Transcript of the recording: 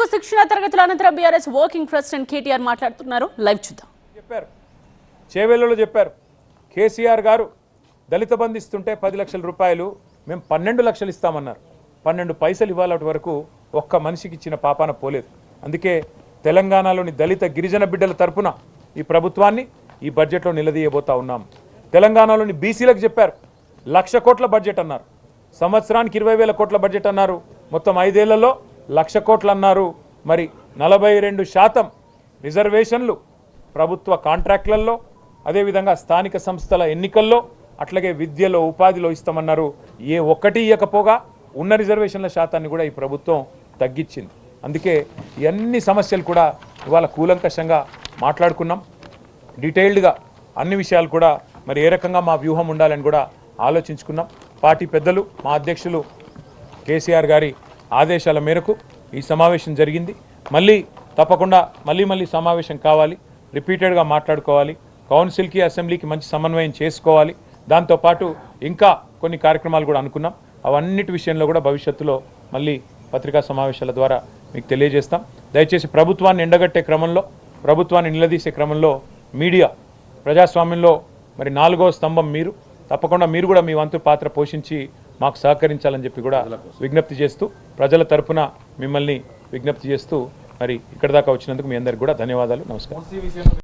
దళితులకు శిక్షణ తరగతుల అనంతరం బీఆర్ఎస్ వర్కింగ్ ప్రెసిడెంట్ కేటీఆర్ మాట్లాడుతున్నారు. లైవ్ చూద్దాం. చెప్పారు, చేవెళ్లలో చెప్పారు, కేసీఆర్ గారు దళిత బంధు ఇస్తుంటే 10 లక్షల రూపాయలు మేము 12 లక్షలు ఇస్తామన్నారు. 12 పైసలు ఇవ్వాలటి వరకు ఒక్క మనిషికి ఇచ్చిన పాపాన పోలేదు. అందుకే తెలంగాణలోని దళిత గిరిజన బిడ్డల తరపున ఈ ప్రభుత్వాన్ని ఈ బడ్జెట్లో నిలదీయబోతా ఉన్నాం. తెలంగాణలోని బీసీలకు చెప్పారు, 1,00,000 కోట్ల బడ్జెట్ అన్నారు, సంవత్సరానికి 20,000 కోట్ల బడ్జెట్ అన్నారు, మొత్తం 5 ఏళ్లలో 1,00,000 కోట్లు అన్నారు. మరి 42% రిజర్వేషన్లు ప్రభుత్వ కాంట్రాక్టులలో, అదేవిధంగా స్థానిక సంస్థల ఎన్నికల్లో, అట్లాగే విద్యలో ఉపాధిలో ఇస్తామన్నారు. ఏ ఒక్కటి ఇవ్వకపోగా ఉన్న రిజర్వేషన్ల శాతాన్ని కూడా ఈ ప్రభుత్వం తగ్గించింది. అందుకే అన్ని సమస్యలు కూడా ఇవాళ కూలంకషంగా మాట్లాడుకున్నాం. డీటెయిల్డ్గా అన్ని విషయాలు కూడా మరి ఏ రకంగా మా వ్యూహం ఉండాలని కూడా ఆలోచించుకున్నాం. పార్టీ పెద్దలు, మా అధ్యక్షులు కేసీఆర్ గారి ఆదేశాల మేరకు ఈ సమావేశం జరిగింది. మళ్ళీ తప్పకుండా మళ్ళీ సమావేశం కావాలి, రిపీటెడ్గా మాట్లాడుకోవాలి, కౌన్సిల్కి అసెంబ్లీకి మంచి సమన్వయం చేసుకోవాలి. దాంతోపాటు ఇంకా కొన్ని కార్యక్రమాలు కూడా అనుకున్నాం. అవన్నిటి విషయంలో కూడా భవిష్యత్తులో మళ్ళీ పత్రికా సమావేశాల ద్వారా మీకు తెలియజేస్తాం. దయచేసి ప్రభుత్వాన్ని ఎండగట్టే క్రమంలో, ప్రభుత్వాన్ని నిలదీసే క్రమంలో మీడియా ప్రజాస్వామ్యంలో మరి 4వ స్తంభం మీరు. తప్పకుండా మీరు కూడా మీ వంతు పాత్ర పోషించి మాకు సహకరించాలని చెప్పి కూడా విజ్ఞప్తి చేస్తూ, ప్రజల తరపున మిమ్మల్ని విజ్ఞప్తి చేస్తూ మరి ఇక్కడ దాకా వచ్చినందుకు మీ అందరికీ కూడా ధన్యవాదాలు. నమస్కారం.